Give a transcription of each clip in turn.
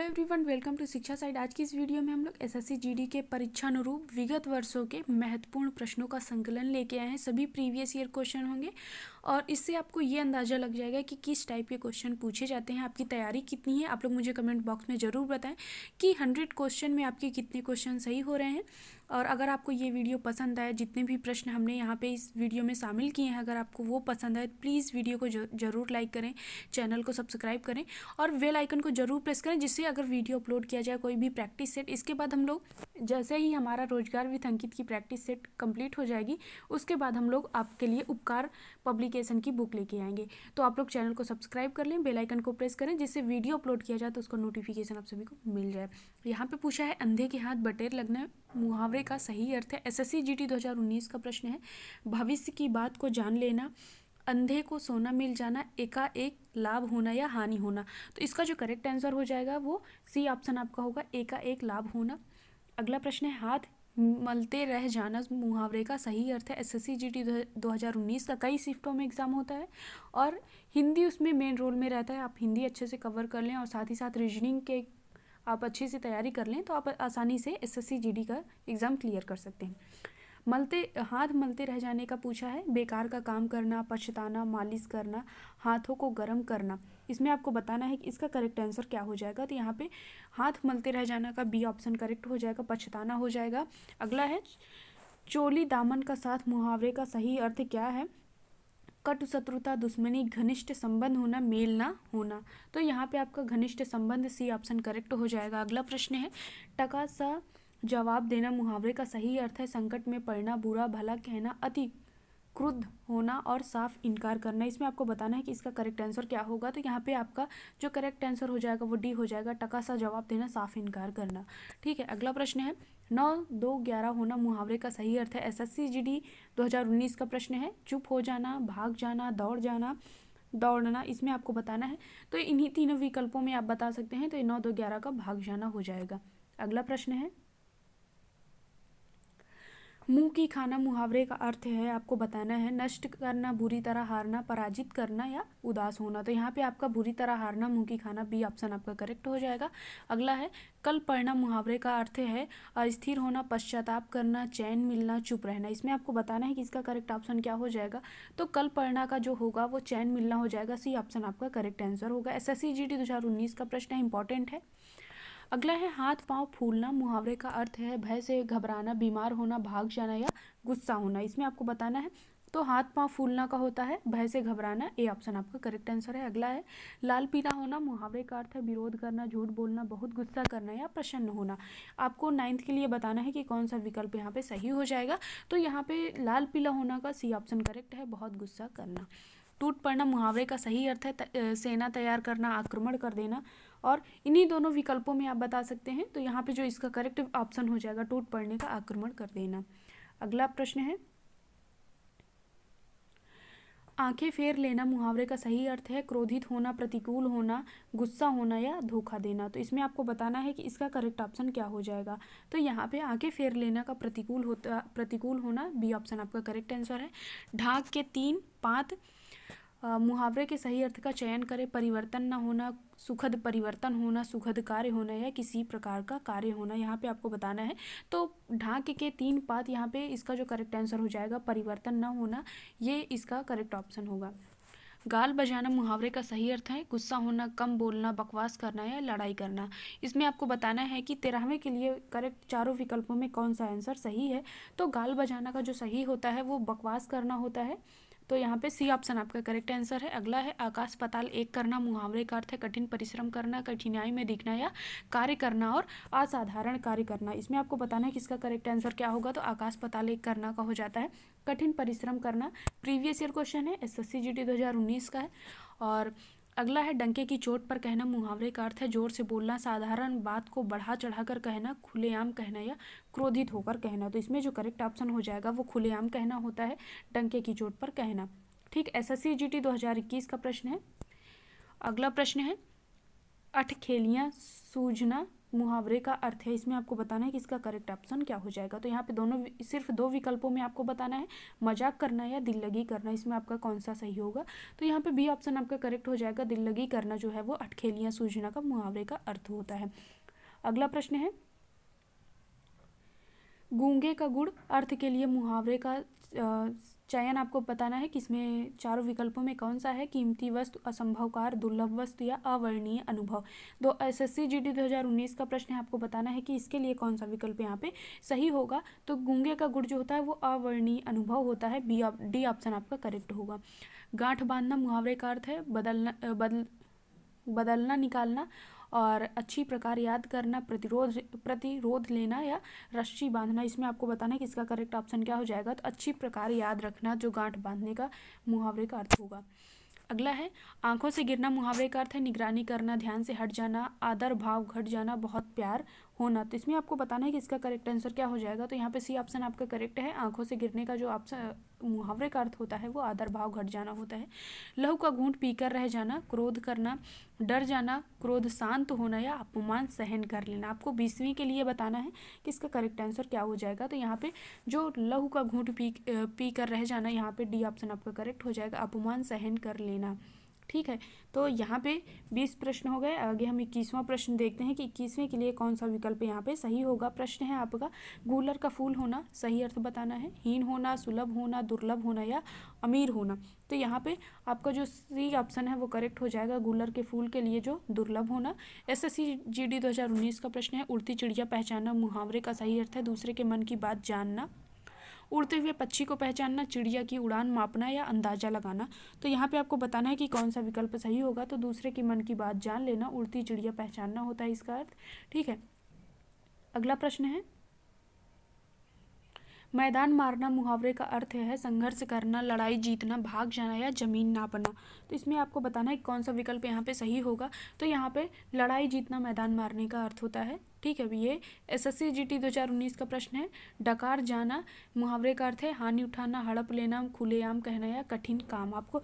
Everyone, welcome to शिक्षा side. आज की इस वीडियो में हम लोग एसएससी जीडी के परीक्षानुरूप विगत वर्षों के महत्वपूर्ण प्रश्नों का संकलन लेके आए हैं। सभी प्रीवियस ईयर क्वेश्चन होंगे और इससे आपको ये अंदाज़ा लग जाएगा कि किस टाइप के क्वेश्चन पूछे जाते हैं। आपकी तैयारी कितनी है, आप लोग मुझे कमेंट बॉक्स में ज़रूर बताएं कि 100 क्वेश्चन में आपके कितने क्वेश्चन सही हो रहे हैं। और अगर आपको ये वीडियो पसंद आए, जितने भी प्रश्न हमने यहाँ पे इस वीडियो में शामिल किए हैं, अगर आपको वो पसंद आए प्लीज़ वीडियो को ज़रूर लाइक करें, चैनल को सब्सक्राइब करें और बेल आइकन को ज़रूर प्रेस करें, जिससे अगर वीडियो अपलोड किया जाए कोई भी प्रैक्टिस सेट, इसके बाद हम लोग जैसे ही हमारा रोजगार विथ अंकित की प्रैक्टिस सेट कंप्लीट हो जाएगी उसके बाद हम लोग आपके लिए उपकार पब्लिकेशन की बुक लेके आएंगे। तो आप लोग चैनल को सब्सक्राइब कर लें, बेल आइकन को प्रेस करें, जिससे वीडियो अपलोड किया जाए तो उसका नोटिफिकेशन आप सभी को मिल जाए। यहाँ पे पूछा है अंधे के हाथ बटेर लगना मुहावरे का सही अर्थ है। एसएससी जीडी 2019 का प्रश्न है। भविष्य की बात को जान लेना, अंधे को सोना मिल जाना, एकाएक लाभ होना या हानि होना। तो इसका जो करेक्ट आंसर हो जाएगा वो सी ऑप्शन आपका होगा, एकाएक लाभ होना। अगला प्रश्न है हाथ मलते रह जाना मुहावरे का सही अर्थ है। एसएससी जीडी 2019 का कई शिफ्टों में एग्जाम होता है और हिंदी उसमें मेन रोल में रहता है। आप हिंदी अच्छे से कवर कर लें और साथ ही साथ रीजनिंग के आप अच्छे से तैयारी कर लें तो आप आसानी से एसएससी जीडी का एग्ज़ाम क्लियर कर सकते हैं। हाथ मलते रह जाने का पूछा है। बेकार का काम करना, पछताना, मालिश करना, हाथों को गर्म करना। इसमें आपको बताना है कि इसका करेक्ट आंसर क्या हो जाएगा। तो यहाँ पे हाथ मलते रह जाना का बी ऑप्शन करेक्ट हो जाएगा, पछताना हो जाएगा। अगला है चोली दामन का साथ मुहावरे का सही अर्थ क्या है। कटु शत्रुता, दुश्मनी, घनिष्ठ संबंध होना, मेल ना होना। तो यहाँ पे आपका घनिष्ठ संबंध सी ऑप्शन करेक्ट हो जाएगा। अगला प्रश्न है टका सा जवाब देना मुहावरे का सही अर्थ है। संकट में पड़ना, बुरा भला कहना, अति क्रुद्ध होना और साफ इनकार करना। इसमें आपको बताना है कि इसका करेक्ट आंसर क्या होगा। तो यहाँ पे आपका जो करेक्ट आंसर हो जाएगा वो डी हो जाएगा, टका सा जवाब देना, साफ इनकार करना। ठीक है, अगला प्रश्न है 9, 2, 11 होना मुहावरे का सही अर्थ है। एसएससी जीडी 2019 का प्रश्न है। चुप हो जाना, भाग जाना, दौड़ जाना, दौड़ना। इसमें आपको बताना है तो इन्हीं तीनों विकल्पों में आप बता सकते हैं। तो 9, 2, 11 का भाग जाना हो जाएगा। अगला प्रश्न है मुंह की खाना मुहावरे का अर्थ है, आपको बताना है नष्ट करना, बुरी तरह हारना, पराजित करना या उदास होना। तो यहाँ पे आपका बुरी तरह हारना, मुंह की खाना, बी ऑप्शन आपका करेक्ट हो जाएगा। अगला है कल पड़ना मुहावरे का अर्थ है अस्थिर होना, पश्चाताप करना, चैन मिलना, चुप रहना। इसमें आपको बताना है कि इसका करेक्ट ऑप्शन क्या हो जाएगा। तो कल पड़ना का जो होगा वो चैन मिलना हो जाएगा, सी ऑप्शन आपका करेक्ट आंसर होगा। एसएससी जीडी 2019 का प्रश्न है, इंपॉर्टेंट है। अगला है हाथ पांव फूलना मुहावरे का अर्थ है भय से घबराना, बीमार होना, भाग जाना या गुस्सा होना। इसमें आपको बताना है तो हाथ पांव फूलना का होता है भय से घबराना, ए ऑप्शन आपका करेक्ट आंसर है। अगला है लाल पीला होना मुहावरे का अर्थ है विरोध करना, झूठ बोलना, बहुत गुस्सा करना या प्रसन्न होना। आपको 9th के लिए बताना है कि कौन सा विकल्प यहाँ पे सही हो जाएगा। तो यहाँ पे लाल पीला होना का सी ऑप्शन करेक्ट है, बहुत गुस्सा करना। टूट पड़ना मुहावरे का सही अर्थ है सेना तैयार करना, आक्रमण कर देना। और इन्हीं दोनों विकल्पों में आप बता सकते हैं। तो यहाँ पे जो इसका करेक्ट ऑप्शन हो जाएगा टूट पड़ने का, आक्रमण कर देना। अगला प्रश्न है आंखें फेर लेना मुहावरे का सही अर्थ है क्रोधित होना, प्रतिकूल होना, गुस्सा होना या धोखा देना। तो इसमें आपको बताना है कि इसका करेक्ट ऑप्शन क्या हो जाएगा। तो यहाँ पे आंखें फेर लेना का प्रतिकूल होना, बी ऑप्शन आपका करेक्ट आंसर है। ढाक के 3 पात मुहावरे के सही अर्थ का चयन करें। परिवर्तन न होना, सुखद परिवर्तन होना, सुखद कार्य होना या किसी प्रकार का कार्य होना। यहाँ पे आपको बताना है तो ढाक के 3 पात, यहाँ पे इसका जो करेक्ट आंसर हो जाएगा परिवर्तन न होना, ये इसका करेक्ट ऑप्शन होगा। गाल बजाना मुहावरे का सही अर्थ है गुस्सा होना, कम बोलना, बकवास करना या लड़ाई करना। इसमें आपको बताना है कि 13वें के लिए करेक्ट चारों विकल्पों में कौन सा आंसर सही है। तो गाल बजाना का जो सही होता है वो बकवास करना होता है। तो यहाँ पे सी ऑप्शन आपका करेक्ट आंसर है। अगला है आकाश पाताल एक करना मुहावरे का अर्थ है कठिन परिश्रम करना, कठिनाई में दिखना या कार्य करना और असाधारण कार्य करना। इसमें आपको बताना है कि इसका करेक्ट आंसर क्या होगा। तो आकाश पाताल एक करना का हो जाता है कठिन परिश्रम करना। प्रीवियस ईयर क्वेश्चन है, एसएससी जीडी 2019 का है। और अगला है डंके की चोट पर कहना मुहावरे का अर्थ है जोर से बोलना, साधारण बात को बढ़ा चढ़ाकर कहना, खुलेआम कहना या क्रोधित होकर कहना। तो इसमें जो करेक्ट ऑप्शन हो जाएगा वो खुलेआम कहना होता है, डंके की चोट पर कहना। ठीक, एसएससी जीडी 2021 का प्रश्न है। अगला प्रश्न है अठखेलियाँ सूझना मुहावरे का अर्थ है, इसमें आपको बताना है कि इसका करेक्ट ऑप्शन क्या हो जाएगा। तो यहाँ पे दोनों सिर्फ दो विकल्पों में आपको बताना है, मजाक करना या दिल लगी करना, इसमें आपका कौन सा सही होगा। तो यहाँ पे बी ऑप्शन आपका करेक्ट हो जाएगा। दिल लगी करना जो है वो अटखेलियाँ सूझना का मुहावरे का अर्थ होता है। अगला प्रश्न है, गूंगे का गुड़ अर्थ के लिए मुहावरे का चयन आपको बताना है कि इसमें चारों विकल्पों में कौन सा है। कीमती वस्तु, असंभवकार, दुर्लभ वस्तु या अवर्णनीय अनुभव। दो एसएससी जीडी 2019 का प्रश्न है, आपको बताना है कि इसके लिए कौन सा विकल्प यहाँ पे सही होगा। तो गूंगे का गुड़ जो होता है वो अवर्णनीय अनुभव होता है। डी ऑप्शन आपका करेक्ट होगा। गांठ बांधना मुहावरे का अर्थ है बदलना, निकालना और अच्छी प्रकार याद करना, प्रतिरोध लेना या रस्सी बांधना। इसमें आपको बताना है कि इसका करेक्ट ऑप्शन क्या हो जाएगा। तो अच्छी प्रकार याद रखना जो गांठ बांधने का मुहावरे का अर्थ होगा। अगला है, आंखों से गिरना मुहावरे का अर्थ है निगरानी करना, ध्यान से हट जाना, आदर भाव घट जाना, बहुत प्यार होना। तो इसमें आपको बताना है कि इसका करेक्ट आंसर क्या हो जाएगा। तो यहाँ पे सी ऑप्शन आपका करेक्ट है। आंखों से गिरने का जो ऑप्शन मुहावरे का अर्थ होता है वो आदर भाव घट जाना होता है। लहू का घूंट पीकर रह जाना, क्रोध करना, डर जाना, क्रोध शांत होना या अपमान सहन कर लेना। आपको 20वीं के लिए बताना है कि इसका करेक्ट आंसर क्या हो जाएगा। तो यहाँ पे जो लहू का घूंट पी कर रह जाना, यहाँ पे डी ऑप्शन आपका करेक्ट हो जाएगा, अपमान सहन कर लेना। ठीक है, तो यहाँ पे 20 प्रश्न हो गए। आगे हम 21वां प्रश्न देखते हैं कि 21वें के लिए कौन सा विकल्प यहाँ पे सही होगा। प्रश्न है आपका, गूलर का फूल होना सही अर्थ बताना है। हीन होना, सुलभ होना, दुर्लभ होना या अमीर होना। तो यहाँ पे आपका जो सी ऑप्शन है वो करेक्ट हो जाएगा, गूलर के फूल के लिए जो दुर्लभ होना। एसएससी जीडी 2019 का प्रश्न है, उड़ती चिड़िया पहचानना मुहावरे का सही अर्थ है दूसरे के मन की बात जानना। उड़ते हुए पक्षी को पहचानना, चिड़िया की उड़ान मापना या अंदाजा लगाना। तो यहाँ पे आपको बताना है कि कौन सा विकल्प सही होगा। तो दूसरे के मन की बात जान लेना, उड़ती चिड़िया पहचानना होता है इसका अर्थ। ठीक है, अगला प्रश्न है, मैदान मारना मुहावरे का अर्थ है संघर्ष करना, लड़ाई जीतना, भाग जाना या जमीन नापना। तो इसमें आपको बताना है कौन सा विकल्प यहाँ पे सही होगा। तो यहाँ पे लड़ाई जीतना मैदान मारने का अर्थ होता है। ठीक है, ये एसएससी जीडी 2019 का प्रश्न है। डकार जाना मुहावरे का अर्थ है हानि उठाना, हड़प लेना, खुलेआम कहना या कठिन काम। आपको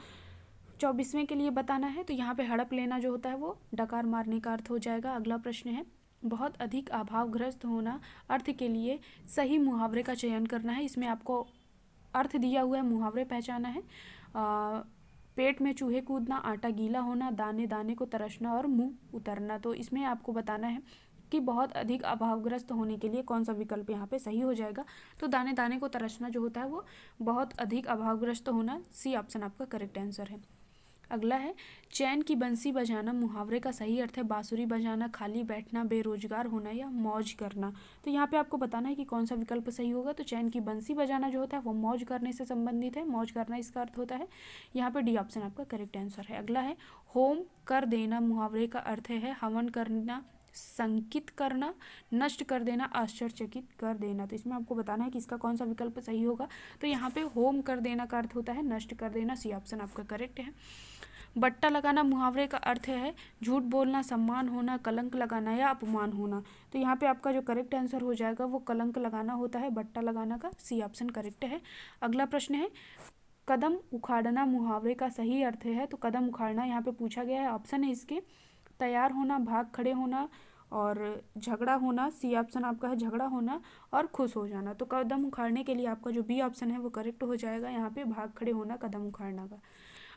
24वें के लिए बताना है। तो यहाँ पे हड़प लेना जो होता है वो डकार मारने का अर्थ हो जाएगा। अगला प्रश्न है, बहुत अधिक अभावग्रस्त होना अर्थ के लिए सही मुहावरे का चयन करना है। इसमें आपको अर्थ दिया हुआ है, मुहावरे पहचाना है। पेट में चूहे कूदना, आटा गीला होना, दाने दाने को तरसना और मुंह उतरना। तो इसमें आपको बताना है कि बहुत अधिक अभावग्रस्त होने के लिए कौन सा विकल्प यहाँ पे सही हो जाएगा। तो दाने दाने को तरसना जो होता है वो बहुत अधिक अभावग्रस्त होना, सी ऑप्शन आपका करेक्ट आंसर है। अगला है, चैन की बंसी बजाना मुहावरे का सही अर्थ है बांसुरी बजाना, खाली बैठना, बेरोजगार होना या मौज करना। तो यहाँ पे आपको बताना है कि कौन सा विकल्प सही होगा। तो चैन की बंसी बजाना जो होता है वो मौज करने से संबंधित है, मौज करना इसका अर्थ होता है। यहाँ पे डी ऑप्शन आपका करेक्ट आंसर है। अगला है, होम कर देना मुहावरे का अर्थ है हवन करना, संकित करना, नष्ट कर देना, आश्चर्यचकित कर देना। तो इसमें आपको बताना है कि इसका कौन सा विकल्प सही होगा। तो यहाँ पे होम कर देना का अर्थ होता है नष्ट कर देना, सी ऑप्शन आपका करेक्ट है। बट्टा लगाना मुहावरे का अर्थ है झूठ बोलना, सम्मान होना, कलंक लगाना या अपमान होना। तो यहाँ पे आपका जो करेक्ट आंसर हो जाएगा वो कलंक लगाना होता है, बट्टा लगाना का सी ऑप्शन करेक्ट है। अगला प्रश्न है, कदम उखाड़ना मुहावरे का सही अर्थ है। तो कदम उखाड़ना यहाँ पे पूछा गया है, ऑप्शन है इसके तैयार होना, भाग खड़े होना और झगड़ा होना। सी ऑप्शन आपका है झगड़ा होना और खुश हो जाना। तो कदम उखाड़ने के लिए आपका जो बी ऑप्शन है वो करेक्ट हो जाएगा, यहाँ पे भाग खड़े होना कदम उखाड़ना का।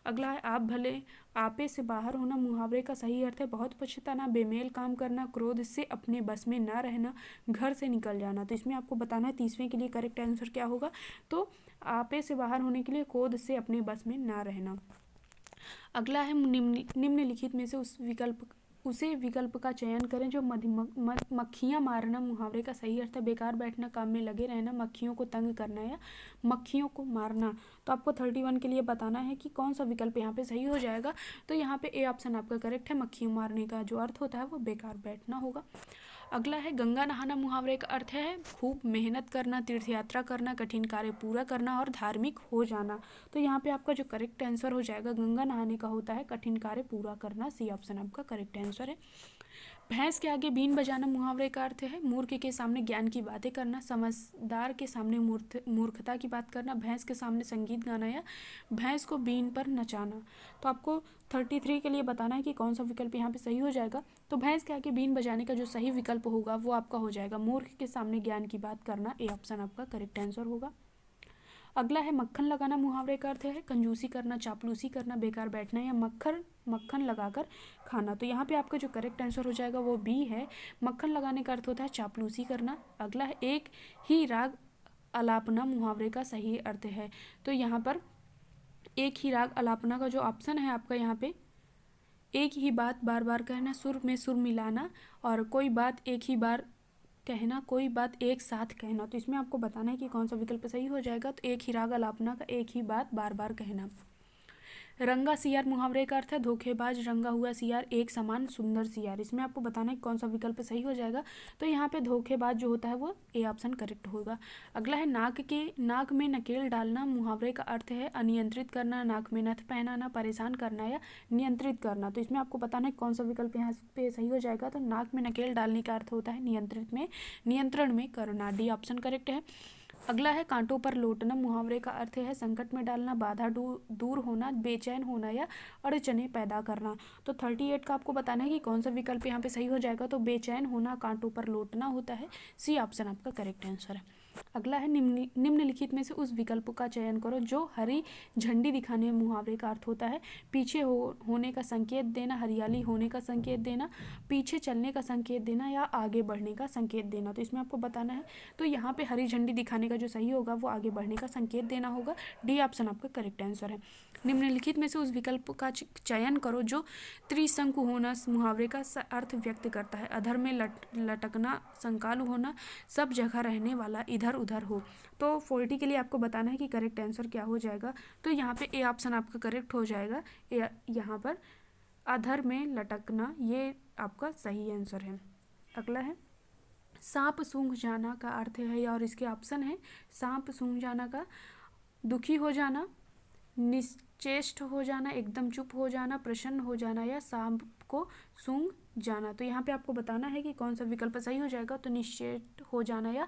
अगला है, आप भले आपे से बाहर होना मुहावरे का सही अर्थ है बहुत पछताना, बेमेल काम करना, क्रोध से अपने बस में ना रहना, घर से निकल जाना। तो इसमें आपको बताना है 30वें के लिए करेक्ट आंसर क्या होगा। तो आपे से बाहर होने के लिए क्रोध से अपने बस में ना रहना। अगला है, निम्नलिखित में से उसे विकल्प का चयन करें जो मक्खियाँ मारना मुहावरे का सही अर्थ है बेकार बैठना, काम में लगे रहना, मक्खियों को तंग करना या मक्खियों को मारना। तो आपको 31 के लिए बताना है कि कौन सा विकल्प यहाँ पे सही हो जाएगा। तो यहाँ पे ए ऑप्शन आपका करेक्ट है, मक्खियों मारने का जो अर्थ होता है वो बेकार बैठना होगा। अगला है, गंगा नहाना मुहावरे का अर्थ है खूब मेहनत करना, तीर्थ यात्रा करना, कठिन कार्य पूरा करना और धार्मिक हो जाना। तो यहाँ पे आपका जो करेक्ट आंसर हो जाएगा गंगा नहाने का होता है कठिन कार्य पूरा करना, सी ऑप्शन आपका करेक्ट आंसर है। भैंस के आगे बीन बजाना मुहावरे का अर्थ है मूर्ख के सामने ज्ञान की बातें करना, समझदार के सामने मूर्खता की बात करना, भैंस के सामने संगीत गाना या भैंस को बीन पर नचाना। तो आपको 33 के लिए बताना है कि कौन सा विकल्प यहाँ पे सही हो जाएगा। तो भैंस के आगे बीन बजाने का जो सही विकल्प होगा वो आपका हो जाएगा मूर्ख के सामने ज्ञान की बात करना। ए ऑप्शन आपका करेक्ट आंसर होगा। अगला है मक्खन लगाना मुहावरे का अर्थ है कंजूसी करना, चापलूसी करना, बेकार बैठना या मक्खन लगाकर खाना। तो यहाँ पे आपका जो करेक्ट आंसर हो जाएगा वो बी है, मक्खन लगाने का अर्थ होता है चापलूसी करना। अगला है एक ही राग अलापना मुहावरे का सही अर्थ है। तो यहाँ पर एक ही राग अलापना का जो ऑप्शन है आपका यहाँ पे एक ही बात बार बार कहना, सुर में सुर मिलाना और कोई बात एक ही बार कहना, कोई बात एक साथ कहना। तो इसमें आपको बताना है कि कौन सा विकल्प सही हो जाएगा। तो एक ही राग अलापना का एक ही बात बार बार कहना। रंगा सियार मुहावरे का अर्थ है धोखेबाज रंगा हुआ सियार एक समान सुंदर सियार। इसमें आपको बताना है कौन सा विकल्प सही हो जाएगा। तो यहाँ पे धोखेबाज जो होता है वो ए ऑप्शन करेक्ट होगा। अगला है नाक में नकेल डालना मुहावरे का अर्थ है अनियंत्रित करना, नाक में नथ पहनाना, परेशान करना या नियंत्रित करना। तो इसमें आपको बताना है कौन सा विकल्प यहाँ पे सही हो जाएगा। तो नाक में नकेल डालने का अर्थ होता है नियंत्रण में करना। डी ऑप्शन करेक्ट है। अगला है कांटों पर लौटना मुहावरे का अर्थ है संकट में डालना, बाधा दूर होना, बेचैन होना या अड़चने पैदा करना। तो 38 का आपको बताना है कि कौन सा विकल्प यहाँ पे सही हो जाएगा। तो बेचैन होना कांटों पर लौटना होता है, सी ऑप्शन आपका करेक्ट आंसर है। अगला है निम्नलिखित में से उस विकल्प का चयन करो जो हरी झंडी दिखाने मुहावरे का अर्थ होता है पीछे होने का संकेत देना, हरियाली होने का संकेत देना, पीछे चलने का संकेत देना या आगे बढ़ने का संकेत देना। तो इसमें आपको बताना है। तो यहाँ पे हरी झंडी दिखाने का जो सही होगा वो आगे बढ़ने का संकेत देना होगा। डी ऑप्शन आपका करेक्ट आंसर है। निम्नलिखित में से उस विकल्प का चयन करो जो त्रिशंकु होना मुहावरे का अर्थ व्यक्त करता है अधर में लटकना, संकालु होना, सब जगह रहने वाला, इधर उधर हो। तो 40 के लिए आपको बताना है कि करेक्ट आंसर क्या हो जाएगा। तो यहाँ पे ए ऑप्शन आपका करेक्ट हो जाएगा। यहाँ पर अधर में लटकना ये आपका सही आंसर है। अगला है सांप सूंघ जाना का अर्थ है और इसके ऑप्शन है सांप सूंघ जाना का दुखी हो जाना, निश्चेष्ट हो जाना, एकदम चुप हो जाना, प्रसन्न हो जाना या सांप को सूंघ जाना। तो यहाँ पे आपको बताना है कि कौन सा विकल्प सही हो जाएगा। तो निश्चेष्ट हो जाना या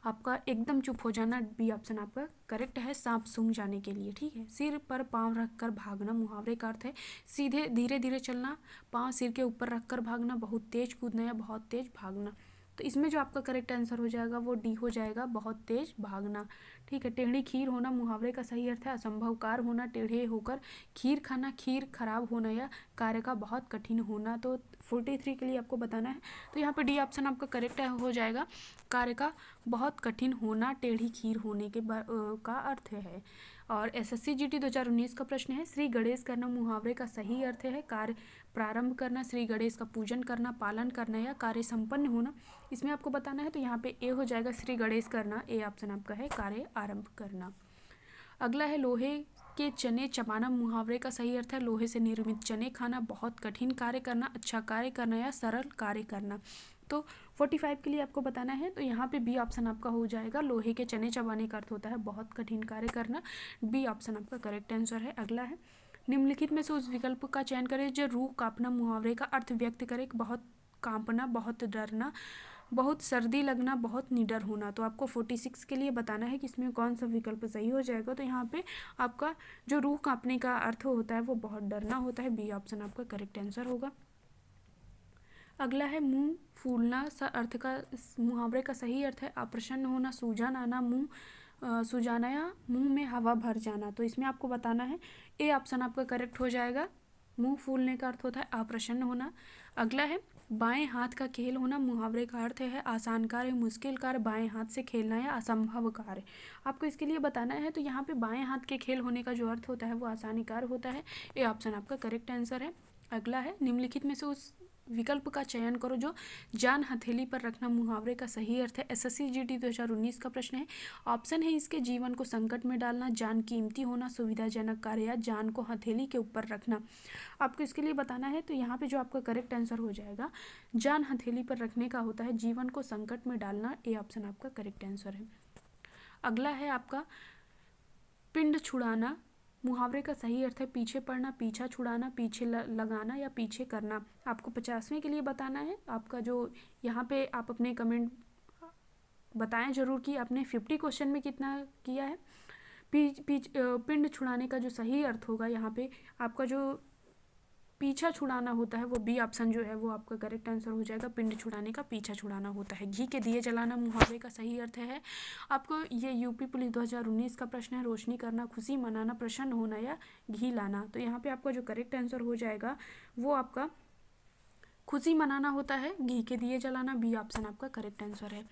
आपका एकदम चुप हो जाना, बी ऑप्शन आपका करेक्ट है सांप सूंघ जाने के लिए। ठीक है। सिर पर पाँव रखकर भागना मुहावरे का अर्थ है सीधे धीरे धीरे चलना, पाँव सिर के ऊपर रखकर भागना, बहुत तेज कूदना या बहुत तेज भागना। तो इसमें जो आपका करेक्ट आंसर हो जाएगा वो डी हो जाएगा, बहुत तेज भागना। ठीक है। टेढ़ी खीर होना मुहावरे का सही अर्थ है असंभव कार्य होना, टेढ़े होकर खीर खाना, खीर खराब होना या कार्य का बहुत कठिन होना। तो 43 के लिए आपको बताना है। तो यहाँ पे डी ऑप्शन आपका करेक्ट हो जाएगा, कार्य का बहुत कठिन होना टेढ़ी खीर होने के का अर्थ है। और एसएससी जीडी 2019 का प्रश्न है श्री गणेश करना मुहावरे का सही अर्थ है कार्य प्रारंभ करना, श्री गणेश का पूजन करना, पालन करना या कार्य संपन्न होना। इसमें आपको बताना है। तो यहाँ पे ए हो जाएगा श्री गणेश करना, ए ऑप्शन आपका है कार्य आरंभ करना। अगला है लोहे के चने चबाना मुहावरे का सही अर्थ है लोहे से निर्मित चने खाना, बहुत कठिन कार्य करना, अच्छा कार्य करना या सरल कार्य करना। तो 45 के लिए आपको बताना है। तो यहाँ पे बी ऑप्शन आपका हो जाएगा, लोहे के चने चबाने का अर्थ होता है बहुत कठिन कार्य करना, बी ऑप्शन आपका करेक्ट आंसर है। अगला है निम्नलिखित में से उस विकल्प का चयन करें जो रूह कांपना मुहावरे का अर्थ व्यक्त करे बहुत कांपना, बहुत डरना, बहुत सर्दी लगना, बहुत निडर होना। तो आपको 46 के लिए बताना है कि इसमें कौन सा विकल्प सही हो जाएगा। तो यहाँ पे आपका जो रूह कांपने का अर्थ होता है वो बहुत डरना होता है, बी ऑप्शन आपका करेक्ट आंसर होगा। अगला है मुंह फूलना अर्थ का मुहावरे का सही अर्थ है अप्रसन्न होना, सूजन आना, मुंह सूजाना या मुंह में हवा भर जाना। तो इसमें आपको बताना है ए ऑप्शन आपका करेक्ट हो जाएगा, मुंह फूलने का अर्थ होता है अप्रसन्न होना। अगला है बाएं हाथ का खेल होना मुहावरे का अर्थ है आसान कार्य, मुश्किल कार्य, बाएं हाथ से खेलना या असंभव कार्य। आपको इसके लिए बताना है। तो यहाँ पे बाएं हाथ के खेल होने का जो अर्थ होता है वो आसानी कार्य होता है, ए ऑप्शन आपका करेक्ट आंसर है। अगला है निम्नलिखित में से उस विकल्प का चयन करो जो जान हथेली पर रखना मुहावरे का सही अर्थ है एसएससी जीडी 2019 का प्रश्न है। ऑप्शन है इसके जीवन को संकट में डालना, जान कीमती होना, सुविधाजनक कार्य या जान को हथेली के ऊपर रखना। आपको इसके लिए बताना है। तो यहाँ पे जो आपका करेक्ट आंसर हो जाएगा जान हथेली पर रखने का होता है जीवन को संकट में डालना, ए ऑप्शन आपका करेक्ट आंसर है। अगला है आपका पिंड छुड़ाना मुहावरे का सही अर्थ है पीछे पड़ना, पीछा छुड़ाना, पीछे लगाना या पीछे करना। आपको 50वें के लिए बताना है। आपका जो यहाँ पे आप अपने कमेंट बताएं जरूर कि आपने 50 क्वेश्चन में कितना किया है। पिंड छुड़ाने का जो सही अर्थ होगा यहाँ पे आपका जो पीछा छुड़ाना होता है वो बी ऑप्शन जो है वो आपका करेक्ट आंसर हो जाएगा। पिंड छुड़ाने का पीछा छुड़ाना होता है। घी के दिए जलाना मुहावरे का सही अर्थ है। आपको ये यूपी पुलिस 2019 का प्रश्न है। रोशनी करना, खुशी मनाना, प्रसन्न होना या घी लाना। तो यहाँ पे आपका जो करेक्ट आंसर हो जाएगा वो आपका खुशी मनाना होता है। घी के दिए जलाना, बी ऑप्शन आपका करेक्ट आंसर है।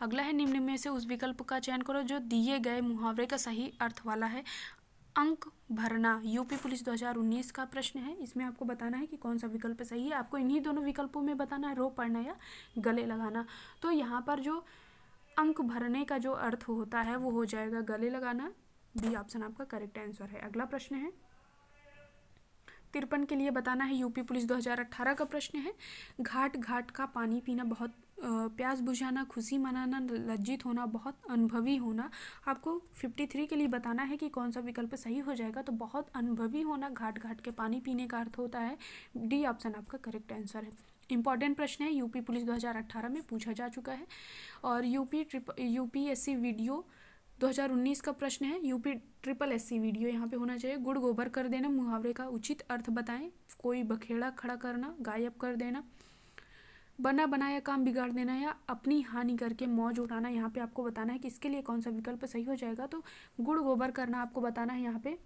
अगला है निम्न में से उस विकल्प का चयन करो जो दिए गए मुहावरे का सही अर्थ वाला है। अंक भरना, यूपी पुलिस 2019 का प्रश्न है। इसमें आपको बताना है कि कौन सा विकल्प सही है। आपको इन्हीं दोनों विकल्पों में बताना है, रो पढ़ना या गले लगाना। तो यहाँ पर जो अंक भरने का जो अर्थ होता है वो हो जाएगा गले लगाना। बी ऑप्शन आपका करेक्ट आंसर है। अगला प्रश्न है 53 के लिए बताना है। यूपी पुलिस 2018 का प्रश्न है। घाट घाट का पानी पीना, बहुत प्यास बुझाना, खुशी मनाना, लज्जित होना, बहुत अनुभवी होना। आपको 53 के लिए बताना है कि कौन सा विकल्प सही हो जाएगा। तो बहुत अनुभवी होना घाट घाट के पानी पीने का अर्थ होता है। डी ऑप्शन आपका करेक्ट आंसर है। इंपॉर्टेंट प्रश्न है, यूपी पुलिस 2018 में पूछा जा चुका है। और यूपीएससी वीडियो 2019 का प्रश्न है। यूपी SSC वीडियो यहाँ पे होना चाहिए। गुड़ गोबर कर देना मुहावरे का उचित अर्थ बताएं। कोई बखेड़ा खड़ा करना, गायब कर देना, बना बनाया काम बिगाड़ देना या अपनी हानि करके मौज उड़ाना। यहाँ पे आपको बताना है कि इसके लिए कौन सा विकल्प सही हो जाएगा। तो गुड़ गोबर करना आपको बताना है यहाँ पे,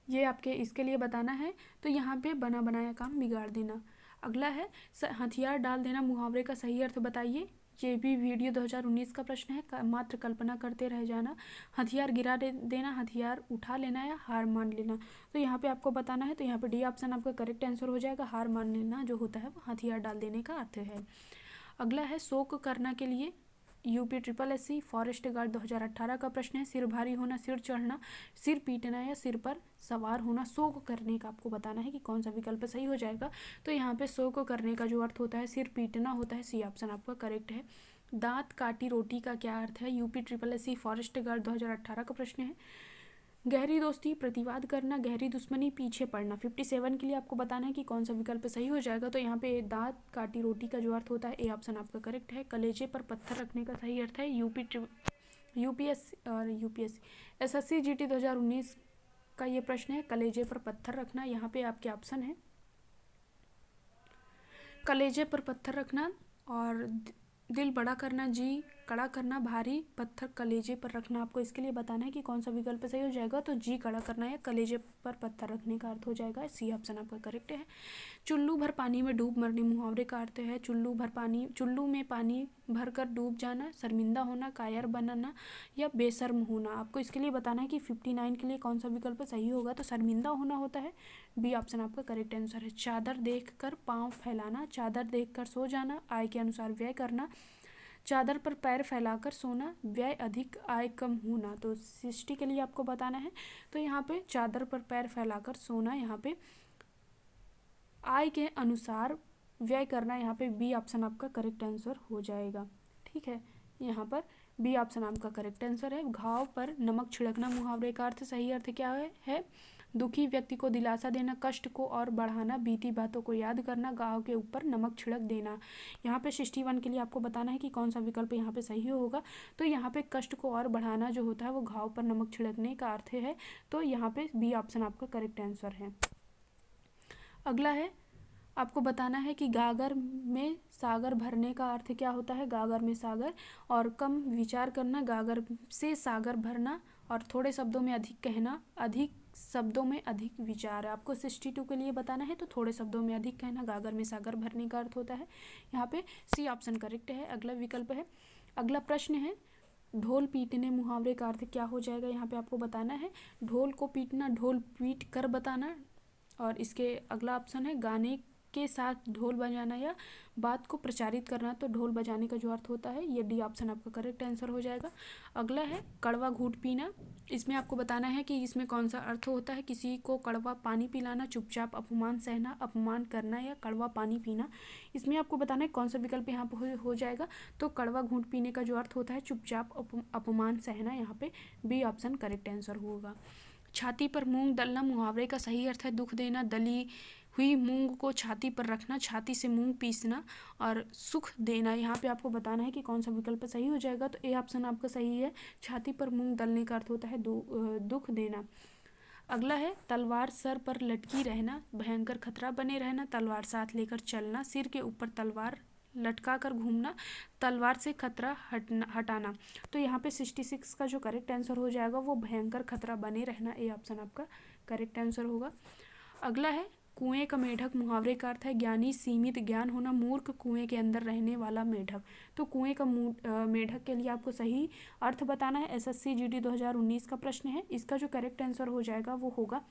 ये आपके इसके लिए बताना है। तो यहाँ पे बना बनाया काम बिगाड़ देना। अगला है हथियार डाल देना मुहावरे का सही अर्थ बताइए। ये भी वीडियो 2019 का प्रश्न है। मात्र कल्पना करते रह जाना, हथियार गिरा देना, हथियार उठा लेना या हार मान लेना। तो यहाँ पे आपको बताना है। तो यहाँ पे डी ऑप्शन आपका करेक्ट आंसर हो जाएगा। हार मान लेना जो होता है वो हथियार डाल देने का अर्थ है। अगला है शोक करना के लिए यूपी SSC फॉरेस्ट गार्ड 2018 का प्रश्न है। सिर भारी होना, सिर चढ़ना, सिर पीटना या सिर पर सवार होना। शोक करने का आपको बताना है कि कौन सा विकल्प सही हो जाएगा। तो यहाँ पे शोक करने का जो अर्थ होता है सिर पीटना होता है। सी ऑप्शन आपका करेक्ट है। दांत काटी रोटी का क्या अर्थ है। यूपी SSC फॉरेस्ट गार्ड 2018 का प्रश्न है। गहरी दोस्ती, प्रतिवाद करना, गहरी दुश्मनी, पीछे पड़ना। 57 के लिए आपको बताना है कि कौन सा विकल्प सही हो जाएगा। तो यहाँ पे दांत काटी रोटी का जो अर्थ होता है ए ऑप्शन आपका करेक्ट है। कलेजे पर पत्थर रखने का सही अर्थ है। यूपीएससी SSC GT 2019 का ये प्रश्न है। कलेजे पर पत्थर रखना, यहाँ पे आपके ऑप्शन है कलेजे पर पत्थर रखना और दिल बड़ा करना, जी कड़ा करना, भारी पत्थर कलेजे पर रखना। आपको इसके लिए बताना है कि कौन सा विकल्प सही हो जाएगा। तो जी कड़ा करना या कलेजे पर पत्थर रखने का अर्थ हो जाएगा। सी ऑप्शन आपका करेक्ट है। चुल्लू भर पानी में डूब मरने मुहावरे का अर्थ है। चुल्लू में पानी भर कर डूब जाना, शर्मिंदा होना, कायर बनना या बेशर्म होना। आपको इसके लिए बताना है कि 59 के लिए कौन सा विकल्प सही होगा। तो शर्मिंदा होना होता है। बी ऑप्शन आपका करेक्ट आंसर है। चादर देख कर पाँव फैलाना, चादर देख कर सो जाना, आय के अनुसार व्यय करना, चादर पर पैर फैलाकर सोना, व्यय अधिक आय कम होना। तो 60 के लिए आपको बताना है। तो यहाँ पे चादर पर पैर फैलाकर सोना, यहाँ पे आय के अनुसार व्यय करना, यहाँ पे बी ऑप्शन आपका करेक्ट आंसर हो जाएगा। ठीक है, यहाँ पर बी ऑप्शन आपका करेक्ट आंसर है। घाव पर नमक छिड़कना मुहावरे का अर्थ सही अर्थ क्या है। दुखी व्यक्ति को दिलासा देना, कष्ट को और बढ़ाना, बीती बातों को याद करना, घाव के ऊपर नमक छिड़क देना। यहाँ पे 61 के लिए आपको बताना है कि कौन सा विकल्प यहाँ पे सही होगा। तो यहाँ पे कष्ट को और बढ़ाना जो होता है वो घाव पर नमक छिड़कने का अर्थ है। तो यहाँ पे बी ऑप्शन आपका करेक्ट आंसर है। अगला है आपको बताना है कि गागर में सागर भरने का अर्थ क्या होता है। गागर में सागर और कम विचार करना, गागर से सागर भरना और थोड़े शब्दों में अधिक कहना, अधिक शब्दों में अधिक विचार। आपको 62 के लिए बताना है। तो थोड़े शब्दों में अधिक कहना, गागर में सागर भरने का अर्थ होता है। यहाँ पे सी ऑप्शन करेक्ट है। अगला विकल्प है। अगला प्रश्न है ढोल पीटने मुहावरे का अर्थ क्या हो जाएगा। यहाँ पे आपको बताना है ढोल को पीटना, ढोल पीट कर बताना। और इसके अगला ऑप्शन है गाने के साथ ढोल बजाना या बात को प्रचारित करना, तो ढोल बजाने का जो अर्थ होता है ये डी ऑप्शन आपका करेक्ट आंसर हो जाएगा। अगला है कड़वा घूंट पीना। इसमें आपको बताना है कि इसमें कौन सा अर्थ होता है। किसी को कड़वा पानी पिलाना, चुपचाप अपमान सहना, अपमान करना या कड़वा पानी पीना। इसमें आपको बताना है कौन सा विकल्प यहाँ पर हो जाएगा। तो कड़वा घूंट पीने का जो अर्थ होता है चुपचाप अपमान सहना, यहाँ पे बी ऑप्शन करेक्ट आंसर होगा। छाती पर मूंग दलना मुहावरे का सही अर्थ है दुख देना, दली हुई मूंग को छाती पर रखना, छाती से मूंग पीसना और सुख देना। यहाँ पे आपको बताना है कि कौन सा विकल्प सही हो जाएगा। तो ए ऑप्शन आपका सही है, छाती पर मूंग दलने का अर्थ होता है दुख देना। अगला है तलवार सर पर लटकी रहना, भयंकर खतरा बने रहना, तलवार साथ लेकर चलना, सिर के ऊपर तलवार लटका कर घूमना, तलवार से खतरा हटाना। तो यहाँ पे 66 का जो करेक्ट आंसर हो जाएगा वो भयंकर खतरा बने रहना, ए ऑप्शन आपका करेक्ट आंसर होगा। अगला है कुएं का मेढक मुहावरे का अर्थ है ज्ञानी, सीमित ज्ञान होना, मूर्ख, कुएं के अंदर रहने वाला मेढक। तो कुएं का मेढक के लिए आपको सही अर्थ बताना है। एसएससी जीडी 2019 का प्रश्न है। इसका जो करेक्ट आंसर हो जाएगा वो होगा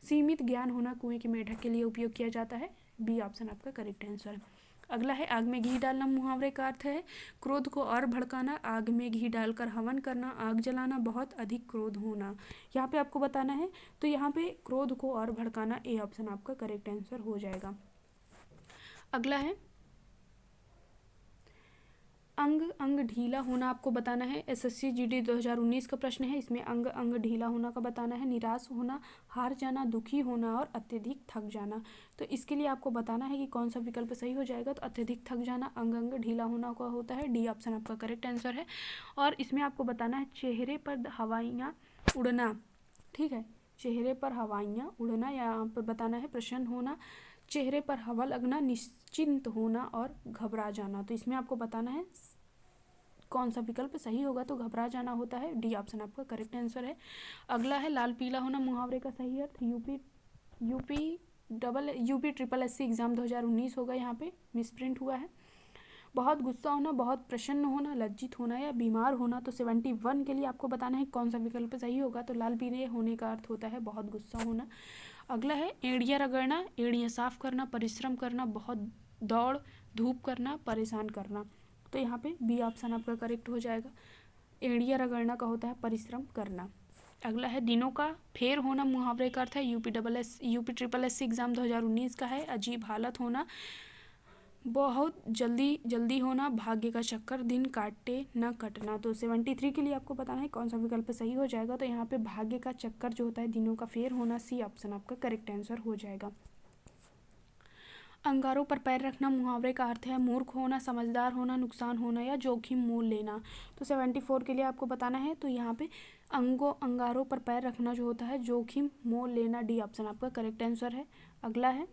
सीमित ज्ञान होना कुएं के मेढक के लिए उपयोग किया जाता है, बी ऑप्शन आपका करेक्ट आंसर है। अगला है आग में घी डालना मुहावरे का अर्थ है क्रोध को और भड़काना, आग में घी डालकर हवन करना, आग जलाना, बहुत अधिक क्रोध होना। यहाँ पे आपको बताना है, तो यहाँ पे क्रोध को और भड़काना, ए ऑप्शन आपका करेक्ट आंसर हो जाएगा। अगला है अंग अंग ढीला होना आपको बताना है। एसएससी जीडी 2019 का प्रश्न है। इसमें अंग अंग ढीला होना का बताना है निराश होना, हार जाना, दुखी होना और अत्यधिक थक जाना। तो इसके लिए आपको बताना है कि कौन सा विकल्प सही हो जाएगा। तो अत्यधिक थक जाना अंग अंग ढीला होना का होता है, डी ऑप्शन आपका करेक्ट आंसर है। और इसमें आपको बताना है चेहरे पर हवाइयाँ उड़ना, ठीक है, चेहरे पर हवाइयाँ उड़ना, यहाँ पर बताना है प्रसन्न होना, चेहरे पर हवा लगना, निश्चिंत होना और घबरा जाना। तो इसमें आपको बताना है कौन सा विकल्प सही होगा। तो घबरा जाना होता है, डी ऑप्शन आपका करेक्ट आंसर है। अगला है लाल पीला होना मुहावरे का सही अर्थ यूपी ट्रिपल एससी एग्जाम 2019 होगा, यहाँ पे मिसप्रिंट हुआ है। बहुत गुस्सा होना, बहुत प्रसन्न होना, लज्जित होना या बीमार होना। तो 71 के लिए आपको बताना है कौन सा विकल्प सही होगा। तो लाल पीले होने का अर्थ होता है बहुत गुस्सा होना। अगला है एड़ियाँ रगड़ना, एड़ियाँ साफ करना, परिश्रम करना, बहुत दौड़ धूप करना, परेशान करना। तो यहाँ पे बी ऑप्शन आपका करेक्ट हो जाएगा। एड़ियाँ रगड़ना का होता है परिश्रम करना। अगला है दिनों का फेर होना मुहावरे का अर्थ है यूपी ट्रिपल एससी एग्जाम 2019 का है अजीब हालत होना, बहुत जल्दी होना, भाग्य का चक्कर, दिन काटे न कटना। तो 73 के लिए आपको बताना है कौन सा विकल्प सही हो जाएगा। तो यहाँ पे भाग्य का चक्कर जो होता है दिनों का फेर होना, सी ऑप्शन आपका करेक्ट आंसर हो जाएगा। अंगारों पर पैर रखना मुहावरे का अर्थ है मूर्ख होना, समझदार होना, नुकसान होना या जोखिम मोल लेना। तो 74 के लिए आपको बताना है, तो यहाँ पे अंगारों पर पैर रखना जो होता है जोखिम मोल लेना, डी ऑप्शन आपका करेक्ट आंसर है। अगला है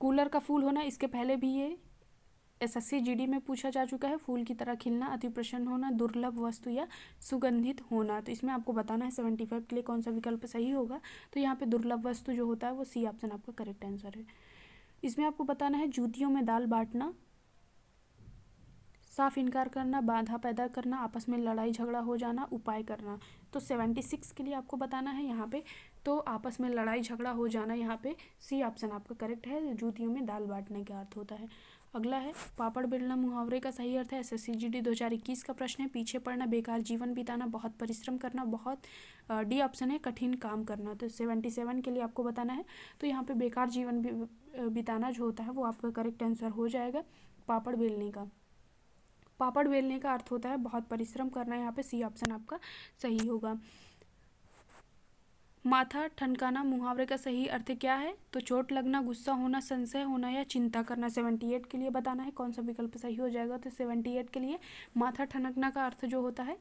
कूलर का फूल होना। इसके पहले भी ये एसएससी जीडी में पूछा जा चुका है। फूल की तरह खिलना, अति प्रसन्न होना, दुर्लभ वस्तु या सुगंधित होना। तो इसमें आपको बताना है 75 के लिए कौन सा विकल्प सही होगा। तो यहाँ पे दुर्लभ वस्तु जो होता है वो सी ऑप्शन आपका करेक्ट आंसर है। इसमें आपको बताना है जूतियों में दाल बांटना, साफ इनकार करना, बाधा पैदा करना, आपस में लड़ाई झगड़ा हो जाना, उपाय करना। तो 76 के लिए आपको बताना है यहाँ पे, तो आपस में लड़ाई झगड़ा हो जाना, यहाँ पे सी ऑप्शन आपका करेक्ट है, जूतियों में दाल बांटने का अर्थ होता है। अगला है पापड़ बेलना मुहावरे का सही अर्थ है एसएससी जीडी 2021 का प्रश्न है पीछे पड़ना, बेकार जीवन बिताना, बहुत परिश्रम करना, बहुत डी ऑप्शन है कठिन काम करना। तो 77 के लिए आपको बताना है, तो यहाँ पे बेकार जीवन बिताना जो होता है वो आपका करेक्ट आंसर हो जाएगा। पापड़ बेलने का अर्थ होता है बहुत परिश्रम करना, यहाँ पे सी ऑप्शन आपका सही होगा। माथा ठनकाना मुहावरे का सही अर्थ क्या है, तो चोट लगना, गुस्सा होना, संशय होना या चिंता करना। 78 के लिए बताना है कौन सा विकल्प सही हो जाएगा। तो 78 के लिए माथा ठनकना का अर्थ जो होता है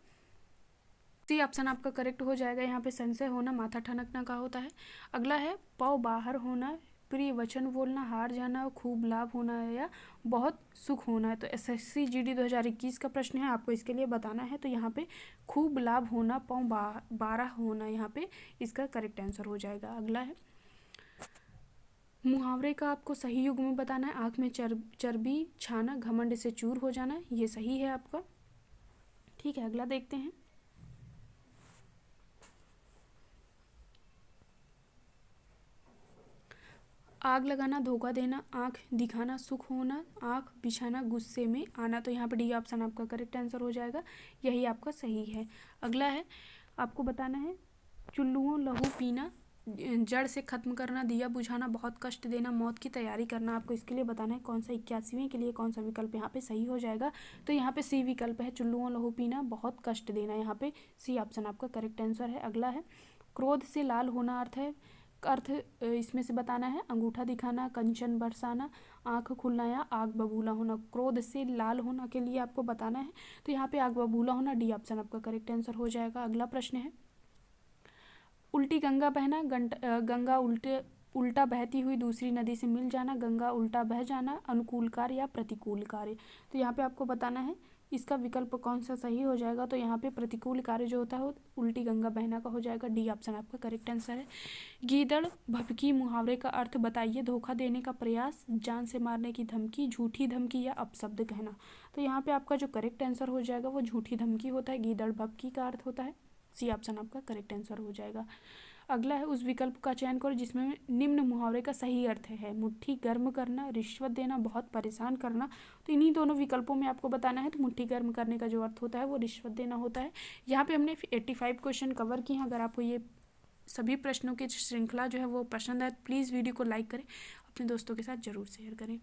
सी ऑप्शन आपका करेक्ट हो जाएगा, यहाँ पे संशय होना माथा ठनकना का होता है। अगला है पौ बाहर होना, प्रिय वचन बोलना, हार जाना, खूब लाभ होना या बहुत सुख होना है। तो एसएससी जीडी 2021 का प्रश्न है, आपको इसके लिए बताना है। तो यहाँ पे खूब लाभ होना, पौ 12 होना, यहाँ पे इसका करेक्ट आंसर हो जाएगा। अगला है मुहावरे का आपको सही युग में बताना है। आँख में चर्बी छाना, घमंड से चूर हो जाना, ये सही है आपका। ठीक है, अगला देखते हैं। आग लगाना, धोखा देना, आँख दिखाना, सुख होना, आँख बिछाना, गुस्से में आना। तो यहाँ पे डी ऑप्शन आपका करेक्ट आंसर हो जाएगा, यही आपका सही है। अगला है, आपको बताना है चुल्लुओं लहू पीना, जड़ से खत्म करना, दिया बुझाना, बहुत कष्ट देना, मौत की तैयारी करना। आपको इसके लिए बताना है कौन सा 81वें के लिए कौन सा विकल्प यहाँ पे सही हो जाएगा। तो यहाँ पे सी विकल्प है, चुल्लुओं लहू पीना, बहुत कष्ट देना। यहाँ पे सी ऑप्शन आपका करेक्ट आंसर है। अगला है, क्रोध से लाल होना अर्थ इसमें से बताना है अंगूठा दिखाना, कंचन बरसाना, आँख खुलना या आग बबूला होना। क्रोध से लाल होना के लिए आपको बताना है, तो यहाँ पे आग बबूला होना, डी ऑप्शन आपका करेक्ट आंसर हो जाएगा। अगला प्रश्न है, उल्टी गंगा बहना, गंगा उल्टा बहती हुई दूसरी नदी से मिल जाना, गंगा उल्टा बह जाना, अनुकूल कार्य या प्रतिकूल कार्य। तो यहाँ पे आपको बताना है इसका विकल्प कौन सा सही हो जाएगा। तो यहाँ पे प्रतिकूल कार्य जो होता है वो उल्टी गंगा बहना का हो जाएगा, डी ऑप्शन आपका करेक्ट आंसर है। गीदड़ भभकी मुहावरे का अर्थ बताइए, धोखा देने का प्रयास, जान से मारने की धमकी, झूठी धमकी या अपशब्द कहना। तो यहाँ पे आपका जो करेक्ट आंसर हो जाएगा वो झूठी धमकी होता है, गीदड़ भभकी का अर्थ होता है, सी ऑप्शन आपका करेक्ट आंसर हो जाएगा। अगला है, उस विकल्प का चयन करो जिसमें निम्न मुहावरे का सही अर्थ है, मुट्ठी गर्म करना, रिश्वत देना, बहुत परेशान करना। तो इन्हीं दोनों विकल्पों में आपको बताना है। तो मुट्ठी गर्म करने का जो अर्थ होता है वो रिश्वत देना होता है। यहाँ पे हमने 85 क्वेश्चन कवर किए हैं। अगर आपको ये सभी प्रश्नों की श्रृंखला जो है वो पसंद आए, प्लीज़ वीडियो को लाइक करें, अपने दोस्तों के साथ ज़रूर शेयर करें।